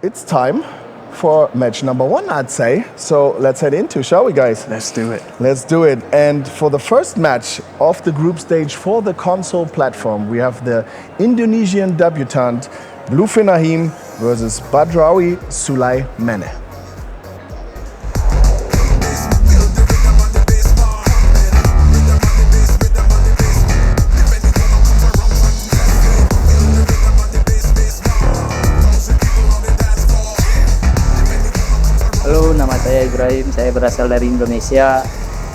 it's time for match number 1, I'd say. So let's head into, shall we, guys? Let's do it. Let's do it. And for the first match of the group stage for the console platform, we have the Indonesian debutant BlueFin Ahim versus BADRAOUI SOULAYMENE. Halo, nama saya Ibrahim, saya berasal dari Indonesia.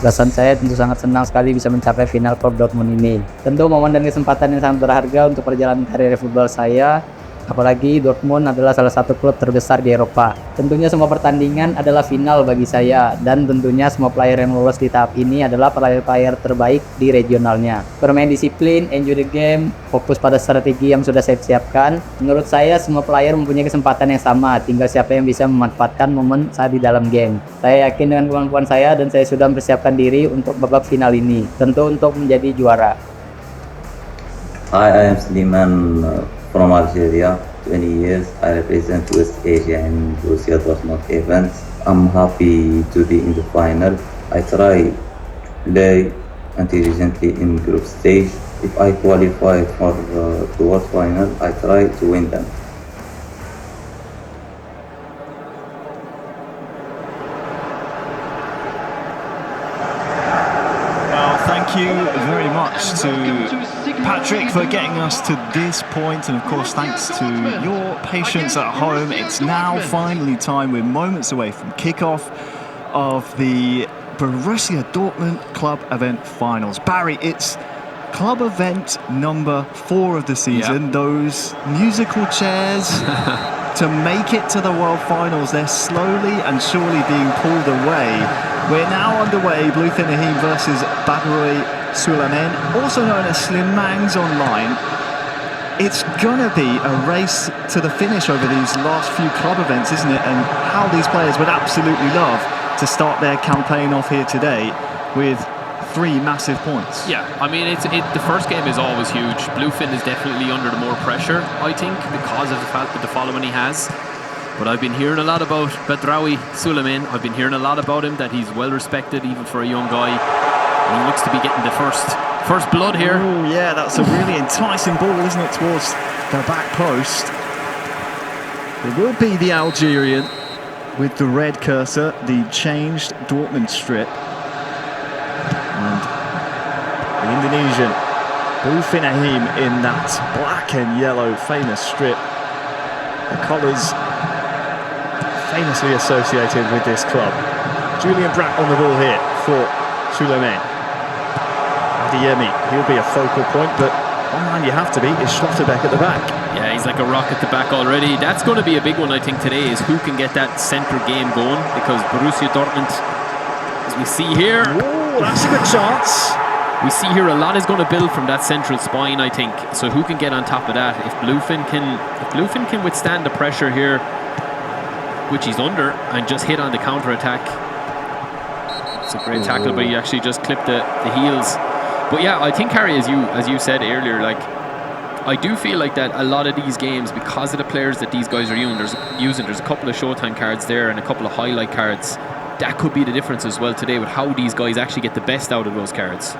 Alasan saya tentu sangat senang sekali bisa mencapai final klub Dortmund ini. Tentu momen dan kesempatan yang sangat berharga untuk perjalanan karir football saya. Apalagi Dortmund adalah salah satu klub terbesar di Eropa. Tentunya semua pertandingan adalah final bagi saya. Dan tentunya semua player yang lolos di tahap ini adalah player-player terbaik di regionalnya. Bermain disiplin, enjoy the game, fokus pada strategi yang sudah saya siapkan. Menurut saya semua player mempunyai kesempatan yang sama. Tinggal siapa yang bisa memanfaatkan momen saat di dalam game. Saya yakin dengan kemampuan saya dan saya sudah mempersiapkan diri untuk babak final ini. Tentu untuk menjadi juara. Hi, I am Sliman from Algeria. 20 years. I represent West Asia in Borussia Dortmund events. I'm happy to be in the final. I try play intelligently in group stage. If I qualify for the world final, I try to win them. Well, thank you very much to Patrick for getting us to this point, and of course thanks to your patience at home. It's now finally time. We're moments away from kickoff of the Borussia Dortmund club event finals. Barry, it's club event number 4 of the season. Yep. Those musical chairs to make it to the world finals, they're slowly and surely being pulled away. We're now underway. BlueFin Ahim versus BADRAOUI SOULAYMENE, also known as Slimang's online. It's gonna be a race to the finish over these last few club events, isn't it? And how these players would absolutely love to start their campaign off here today with 3 massive points. Yeah, I mean, the first game is always huge. BlueFin is definitely under the more pressure, I think, because of the fact that the following he has. But I've been hearing a lot about BADRAOUI SOULAYMENE. I've been hearing a lot about him, that he's well respected even for a young guy. And he looks to be getting the first blood here. Oh yeah, that's a really enticing ball, isn't it, towards the back post. It will be the Algerian with the red cursor, the changed Dortmund strip. And the Indonesian, BlueFin Ahim, in that black and yellow famous strip. The colours famously associated with this club. Julian Brandt on the ball here for SOULAYMENE. He'll be a focal point, but one man you have to beat is Schlotterbeck at the back. Yeah, he's like a rock at the back already. That's going to be a big one, I think, today, is who can get that centre game going, because Borussia Dortmund, as we see here... Oh, that's a good chance. We see here a lot is going to build from that central spine, I think. So who can get on top of that? If BlueFin can withstand the pressure here, which he's under, and just hit on the counter-attack. It's a great tackle, but he actually just clipped the heels. But yeah, I think, Harry, as you said earlier, like, I do feel like that a lot of these games, because of the players that these guys are using, there's a couple of Showtime cards there and a couple of highlight cards. That could be the difference as well today with how these guys actually get the best out of those cards.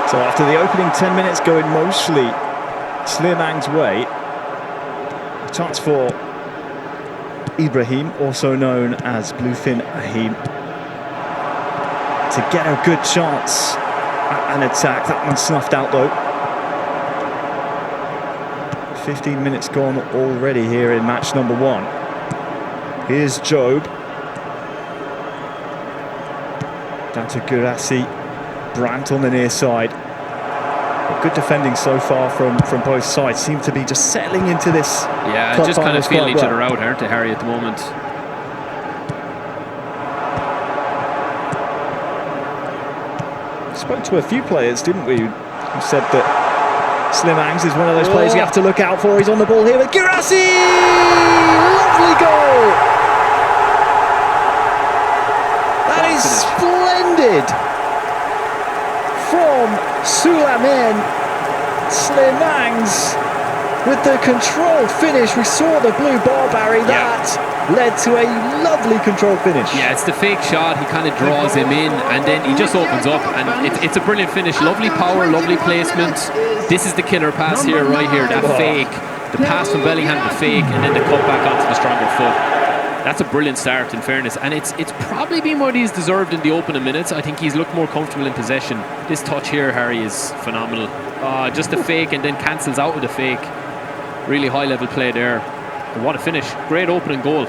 So after the opening 10 minutes going mostly Slimang's way, a chance for Ibrahim, also known as BlueFin Ahim, to get a good chance at an attack. That one snuffed out though. 15 minutes gone already here in match number 1. Here's Job. Down to Gurasi. Brandt on the near side. Good defending so far from both sides. Seem to be just settling into this. Yeah, just kind of feeling each other out, aren't they, Harry, at the moment? Spoke to a few players, didn't we, who said that Slimang's is one of those players you have to look out for. He's on the ball here with Gurasi! Lovely goal! That is splendid from SOULAYMENE. Slimang's with the controlled finish. We saw the blue bar, Barry. That led to a lovely controlled finish. Yeah, it's the fake shot. He kind of draws him in, and then he just opens up, and it's a brilliant finish. Lovely power, lovely placement. This is the killer pass here, right here. That fake, the pass from Bellingham, the fake, and then the cut back onto the stronger foot. That's a brilliant start, in fairness, and it's probably been what he's deserved in the opening minutes. I think he's looked more comfortable in possession. This touch here, Harry, is phenomenal. Just a fake and then cancels out with a fake. Really high level play there. And what a finish. Great opening goal.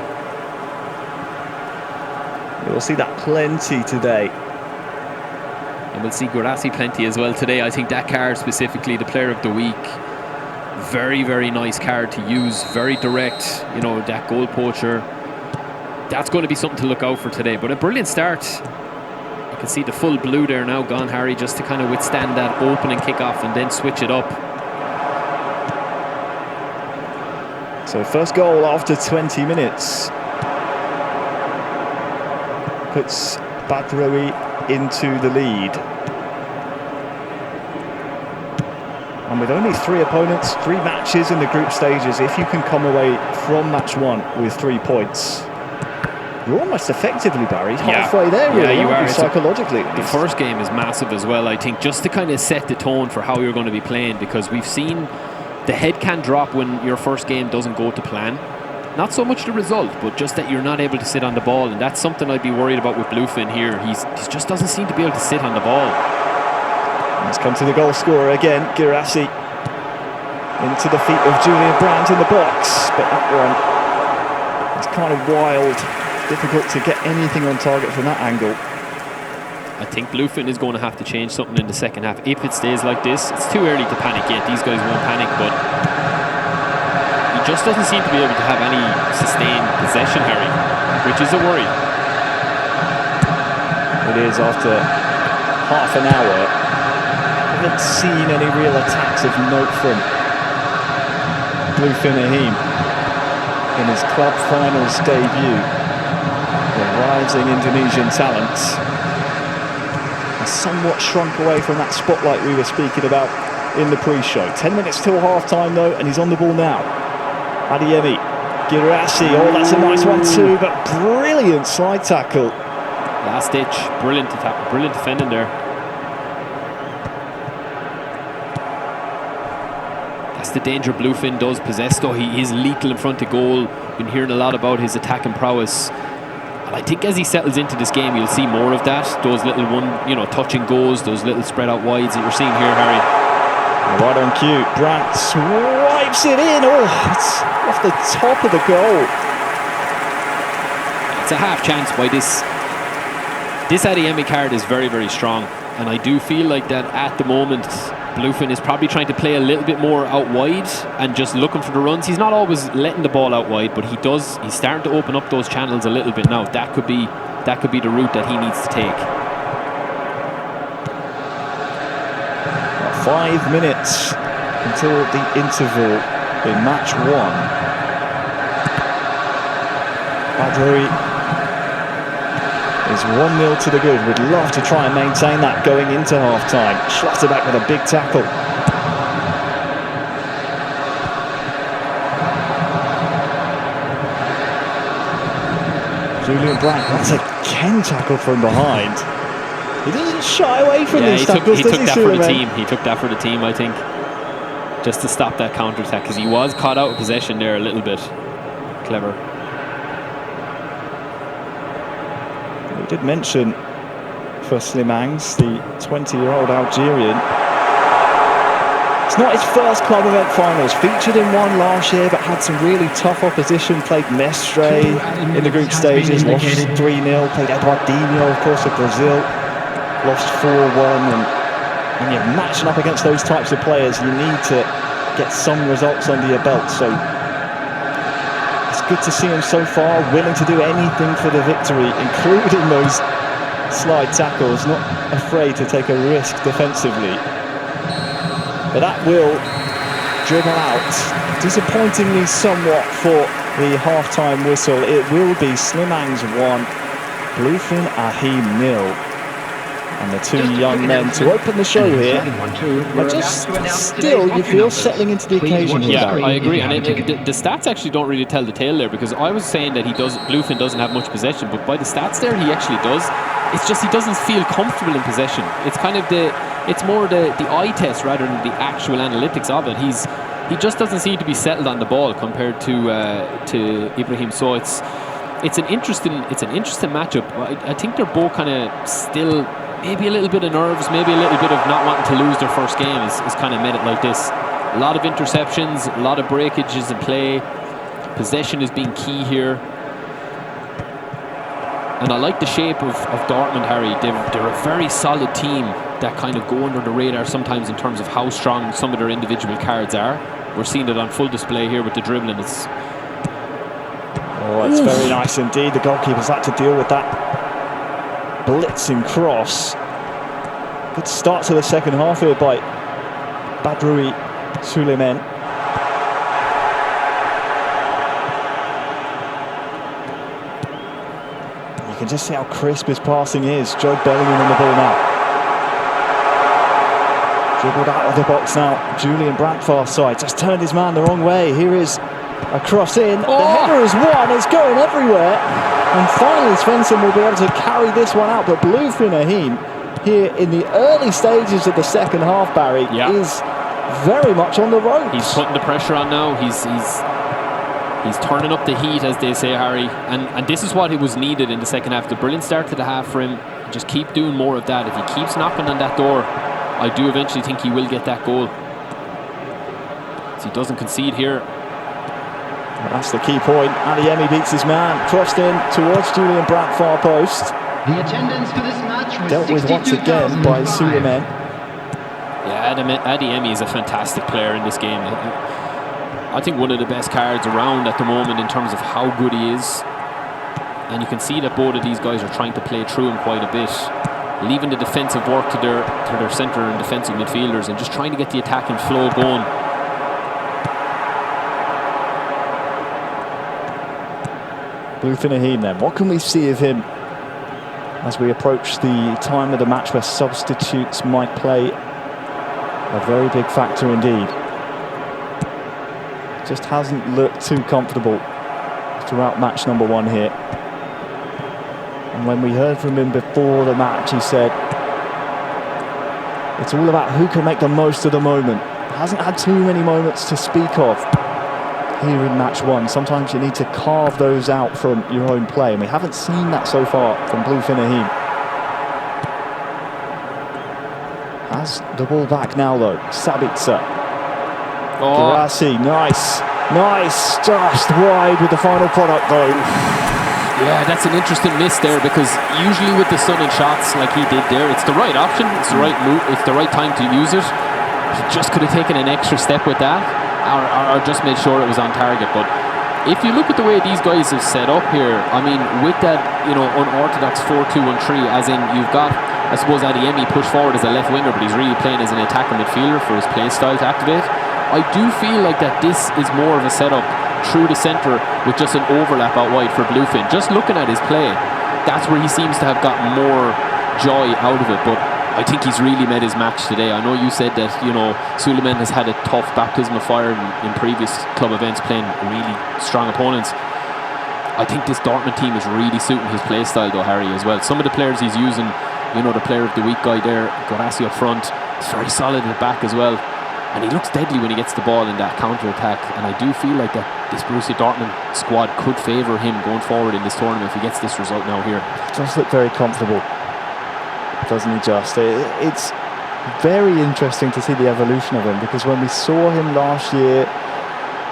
We'll see that plenty today. And we'll see Guirassy plenty as well today. I think that card specifically, the player of the week, very, very nice card to use. Very direct, you know, that goal poacher. That's going to be something to look out for today. But a brilliant start. You can see the full blue there now gone, Harry, just to kind of withstand that opening kickoff and then switch it up. So first goal after 20 minutes puts BADRAOUI into the lead. And with only 3 opponents, 3 matches in the group stages, if you can come away from match 1 with 3 points, you're almost effectively, Barry, halfway there, really, you are. Psychologically. The first game is massive as well, I think, just to kind of set the tone for how you're going to be playing, because we've seen the head can drop when your first game doesn't go to plan. Not so much the result, but just that you're not able to sit on the ball, and that's something I'd be worried about with BlueFin here. He just doesn't seem to be able to sit on the ball. Let's come to the goal scorer again, Guirassy. Into the feet of Julian Brandt in the box, but that one is kind of wild. Difficult to get anything on target from that angle. I think BlueFin is going to have to change something in the second half. If it stays like this, it's too early to panic yet. These guys won't panic, but he just doesn't seem to be able to have any sustained possession, Harry, which is a worry. It is after half an hour. I haven't seen any real attacks of note from BlueFin Ahim in his club finals debut. The rising Indonesian talent has somewhat shrunk away from that spotlight we were speaking about in the pre-show. 10 minutes till half-time though, and he's on the ball now. Adeyemi, Guirassy, oh that's a nice one too, but brilliant slide tackle. Last ditch, brilliant attack, brilliant defending there. That's the danger BlueFin does possess though. He is lethal in front of goal. Been hearing a lot about his attacking prowess. And I think as he settles into this game, you'll see more of that. Those little touch and goes, those little spread out wides that you're seeing here, Harry. Right on cue, Brandt swipes it in. Oh, it's off the top of the goal. It's a half chance by this. This Adeyemi card is very, very strong. And I do feel like that at the moment, BlueFin is probably trying to play a little bit more out wide and just looking for the runs. He's not always letting the ball out wide, but he's starting to open up those channels a little bit now. That could be the route that he needs to take. 5 minutes until the interval in match 1. BADRAOUI is 1-0 to the good. Would love to try and maintain that going into half-time. Schlotterbeck with a big tackle. Julian Brandt once again tackled from behind. He doesn't shy away from these tackles, he took that for the Souleyman? team. He took that for the team, I think, just to stop that counter-attack, because he was caught out of possession there a little bit. Clever. We did mention for Slimangs, the 20-year-old Algerian. It's not his first club event finals. Featured in one last year, but had some really tough opposition. Played Mestre in the group stages, lost 3-0. Played Eduardinho, of course, of Brazil, lost 4-1. And when you're matching up against those types of players, you need to get some results under your belt. So it's good to see him so far, willing to do anything for the victory, including those slide tackles, not afraid to take a risk defensively. But that will dribble out, disappointingly somewhat for the half-time whistle. It will be Slimangs 1, BlueFin Ahim 0. And the two young men to open the show here are just still, you feel, settling into the occasion here. Yeah, I agree. And the stats actually don't really tell the tale there, because I was saying that BlueFin doesn't have much possession, but by the stats there, he actually does. It's just he doesn't feel comfortable in possession. It's kind of it's more the eye test rather than the actual analytics of it. He just doesn't seem to be settled on the ball compared to Ibrahim. So it's an interesting matchup. I think they're both kind of still. Maybe a little bit of nerves, maybe a little bit of not wanting to lose their first game is kind of made it like this. A lot of interceptions, a lot of breakages in play. Possession is being key here. And I like the shape of Dortmund, Harry. They're a very solid team that kind of go under the radar sometimes in terms of how strong some of their individual cards are. We're seeing it on full display here with the dribbling. It's very nice indeed. The goalkeeper's had to deal with that blitzing cross. Good start to the second half here by BADRAOUI, SOULAYMENE. You can just see how crisp his passing is. Joe Bellingham on the ball now. Dribbled out of the box now. Julian Brandt far side. Just turned his man the wrong way. Here is a cross in. The header is won. It's going everywhere. And finally Svensson will be able to carry this one out. But BlueFin Ahim here in the early stages of the second half, Barry, is very much on the ropes. He's putting the pressure on now. He's turning up the heat, as they say, Harry. And this is what it was needed in the second half. The brilliant start to the half for him. Just keep doing more of that. If he keeps knocking on that door, I do eventually think he will get that goal. So he doesn't concede here. That's the key point. Ahim beats his man, crossed in towards Julian Brandt, far post. The attendance for this match was dealt with once again by SOULAYMENE. Yeah, Ahim is a fantastic player in this game. I think one of the best cards around at the moment in terms of how good he is. And you can see that both of these guys are trying to play through him quite a bit, leaving the defensive work to their centre and defensive midfielders and just trying to get the attacking flow going. BlueFin Ahim then. What can we see of him as we approach the time of the match where substitutes might play a very big factor indeed? Just hasn't looked too comfortable throughout match number one here. And when we heard from him before the match, he said it's all about who can make the most of the moment. Hasn't had too many moments to speak of here in match one. Sometimes you need to carve those out from your own play, and we haven't seen that so far from BlueFin Ahim. Has the ball back now though. Sabitzer. Girassi, nice, just wide with the final product though. Yeah, that's an interesting miss there, because usually with the sun and shots like he did there, it's the right option, it's the right move, it's the right time to use it. He just could have taken an extra step with that, or just made sure it was on target. But if you look at the way these guys have set up here, I mean, with that, unorthodox 4-2-1-3, as in you've got, I suppose, Ahim pushed forward as a left winger, but he's really playing as an attacking midfielder for his play style to activate. I do feel like that this is more of a setup through the centre with just an overlap out wide for BlueFin. Just looking at his play, that's where he seems to have gotten more joy out of it. But I think he's really met his match today. I know you said that, SOULAYMENE has had a tough baptism of fire in previous club events, playing really strong opponents. I think this Dortmund team is really suiting his play style though, Harry, as well. Some of the players he's using, the player of the week guy there, Girassi up front, he's very solid at the back as well. And he looks deadly when he gets the ball in that counter-attack. And I do feel like that this Borussia Dortmund squad could favour him going forward in this tournament if he gets this result now here. Does look very comfortable, doesn't he just? It's very interesting to see the evolution of him, because when we saw him last year,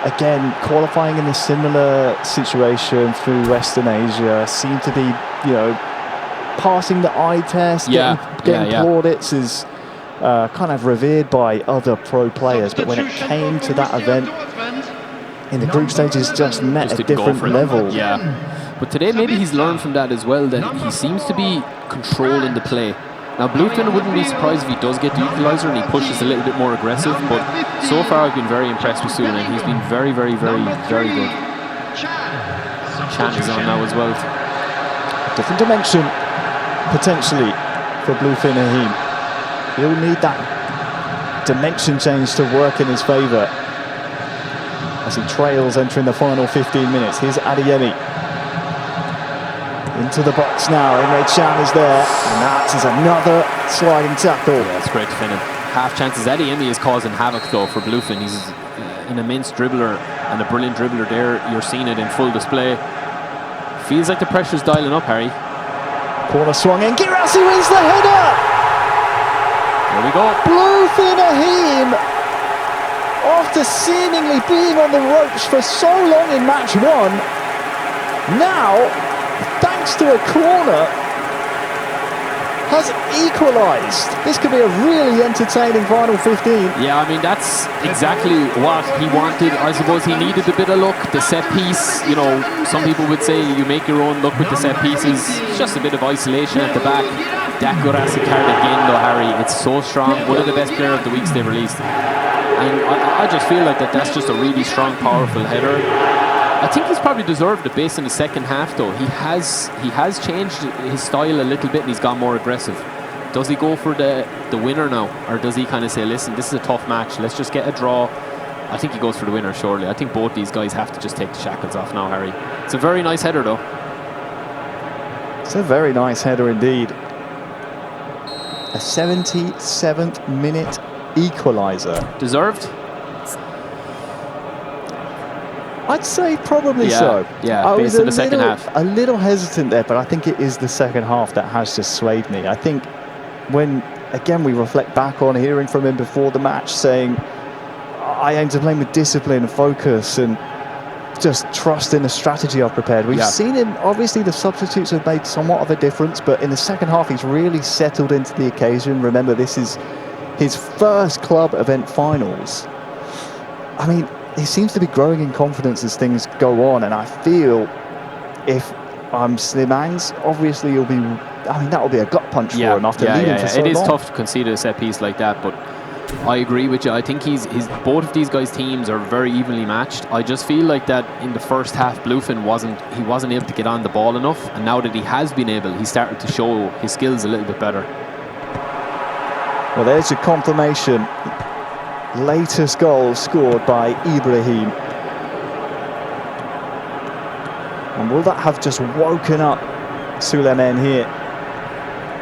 again, qualifying in a similar situation through Western Asia, seemed to be, passing the eye test, getting plaudits is kind of revered by other pro players, but when it came to that event in the group stages, just met a different level. Yeah, but today maybe he's learned from that as well, that he seems to be controlling the play. Now BlueFin wouldn't be surprised if he does get the equalizer and he pushes a little bit more aggressive, but so far I've been very impressed with SOULAYMENE. He's been very, very, very, very good. Chan is on now as well. Different dimension potentially for BlueFin Ahim. He'll need that dimension change to work in his favour as he trails entering the final 15 minutes. Here's Adeyemi. Into the box now, Emre Can is there, and that is another sliding tackle. Yeah, it's great defending. Half chances. Adeyemi is causing havoc though for BlueFin. He's an immense dribbler and a brilliant dribbler there. You're seeing it in full display. Feels like the pressure's dialing up, Harry. Corner swung in, Girassi wins the header! There we go. BlueFin Ahim, after seemingly being on the ropes for so long in match one, now, thanks to a corner, has equalised. This could be a really entertaining final 15. Yeah, I mean, that's exactly what he wanted. I suppose he needed a bit of luck. The set piece, you know, some people would say you make your own luck with the set pieces. It's just a bit of isolation at the back. That Girassi card again, though, Harry. It's so strong. One of the best player of the weeks they've released. And I just feel like that's just a really strong, powerful header. I think he's probably deserved it based in the second half, though. He has changed his style a little bit and he's gone more aggressive. Does he go for the winner now, or does he kind of say, listen, this is a tough match, let's just get a draw? I think he goes for the winner, surely. I think both these guys have to just take the shackles off now, Harry. It's a very nice header, though. It's a very nice header indeed. A 77th minute equaliser. Deserved? I'd say probably so. Yeah, I based was in the second half. A little hesitant there, but I think it is the second half that has just swayed me. I think when, again, we reflect back on hearing from him before the match saying, I aim to play with discipline and focus and just trust in the strategy I've prepared. We've seen him, obviously the substitutes have made somewhat of a difference, but in the second half he's really settled into the occasion. Remember, this is his first club event finals. I mean, he seems to be growing in confidence as things go on, and I feel if I'm Slimang's, obviously he'll be, I mean, that will be a gut punch for him after leading for so long. It is tough to concede a set piece like that, but I agree with you. I think both of these guys' teams are very evenly matched. I just feel like that in the first half, BlueFin wasn't able to get on the ball enough, and now that he has been able, he started to show his skills a little bit better. Well, there's your confirmation. Latest goal scored by Ibrahim. And will that have just woken up SOULAYMENE here?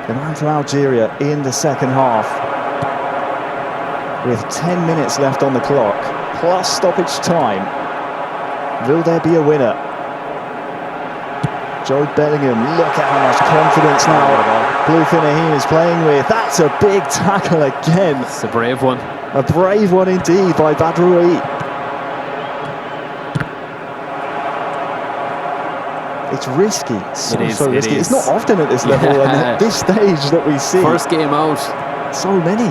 The man from Algeria in the second half, with 10 minutes left on the clock, plus stoppage time. Will there be a winner? Joe Bellingham, look at how much confidence now BlueFin Ahim is playing with. That's a big tackle again. It's a brave one. A brave one indeed by BADRAOUI. It's risky, so risky. It's not often at this level and at this stage that we see. First game out. So many.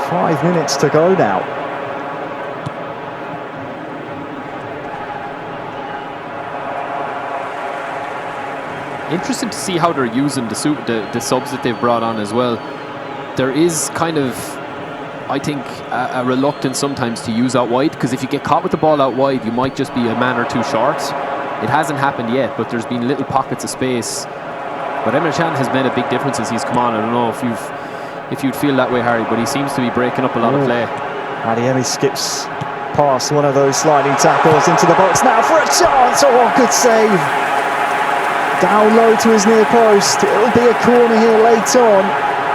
Five minutes to go now. Interesting to see how they're using the subs that they've brought on as well. There is kind of, I think, a reluctance sometimes to use out wide, because if you get caught with the ball out wide, you might just be a man or two short. It hasn't happened yet, but there's been little pockets of space. But Emre Can has made a big difference as he's come on. I don't know if you'd feel that way, Harry, but he seems to be breaking up a lot of play. Adeyemi skips past one of those sliding tackles into the box now for a chance. Oh, good save. Down low to his near post. It'll be a corner here late on,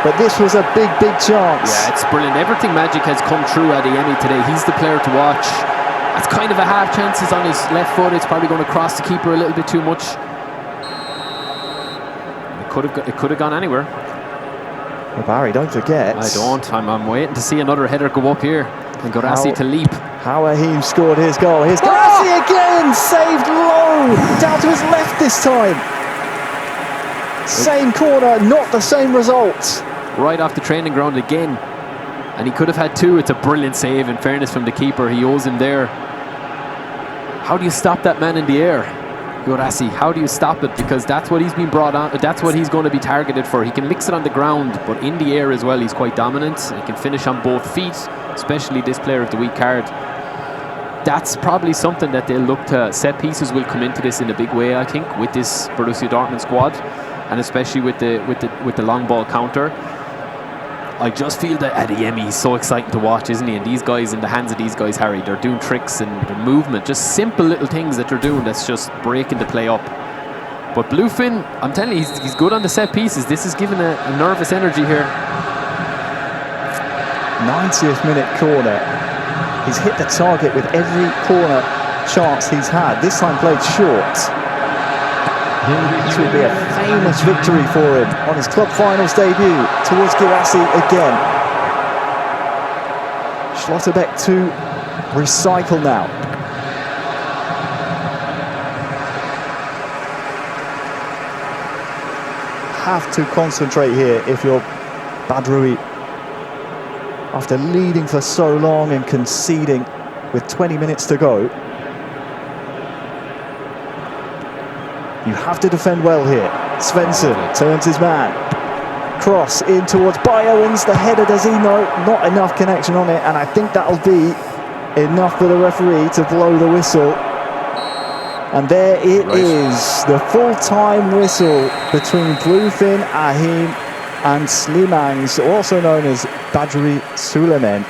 but this was a big chance. Yeah, it's brilliant. Everything magic has come true at Adeyemi today. He's the player to watch. That's kind of a half chance. He's on his left foot. It's probably going to cross the keeper a little bit too much. It could have gone anywhere. Well, Barry, don't forget. I'm waiting to see another header go up here and Girassi to leap. How Ahim scored his goal. Here's Girassi again, saved low, down to his left this time. Same corner, not the same result. Right off the training ground again. And he could have had two. It's a brilliant save, in fairness, from the keeper. He owes him there. How do you stop that man in the air? Girassi, how do you stop it? Because that's what he's been brought on. That's what he's going to be targeted for. He can mix it on the ground, but in the air as well, he's quite dominant. He can finish on both feet, especially this player of the week card. that's probably something that they'll look to. Set pieces will come into this in a big way, I think, with this Borussia Dortmund squad, and especially with the long ball counter. I just feel that Ahim, he's so exciting to watch, isn't he? And these guys, in the hands of these guys, Harry, they're doing tricks and their movement, just simple little things that they're doing that's just breaking the play up. But BlueFin, I'm telling you, he's good on the set pieces. This is giving a nervous energy here. 90th minute corner. He's hit the target with every corner chance he's had. This time played short. This will be a famous victory for him on his club finals debut towards Borussia again. Schlotterbeck to recycle now. Have to concentrate here if you're BADRAOUI. After leading for so long and conceding with 20 minutes to go. You have to defend well here. Svensson turns his man. Cross in towards Bayowens. The header, does he know? Not enough connection on it, and I think that'll be enough for the referee to blow the whistle. And there it is, the full-time whistle between BlueFin, Ahim and Slimangs, also known as BADRAOUI SOULAYMENE.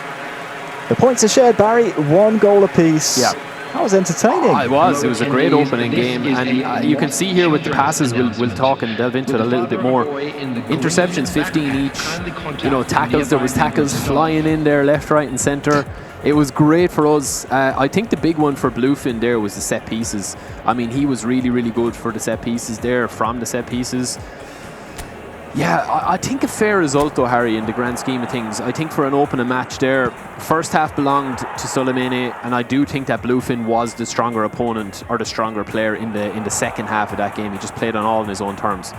The points are shared, Barry, 1 goal apiece. Yeah. That was entertaining. It was a great opening game, and you can see here with the passes, we'll talk and delve into it a little bit more. Interceptions, 15 each. You know, tackles, there was tackles flying in there, left, right and centre. It was great for us. I think the big one for BlueFin there was the set pieces. I mean, he was really, really good for the set pieces there, from the set pieces. Yeah, I think a fair result though, Harry, in the grand scheme of things. I think for an opening match there, first half belonged to SOULAYMENE, and I do think that BlueFin was the stronger opponent or the stronger player in the second half of that game. He just played on all in his own terms.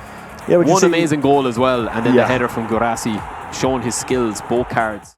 Yeah, one amazing goal as well, and then the header from Borussia, showing his skills, both cards.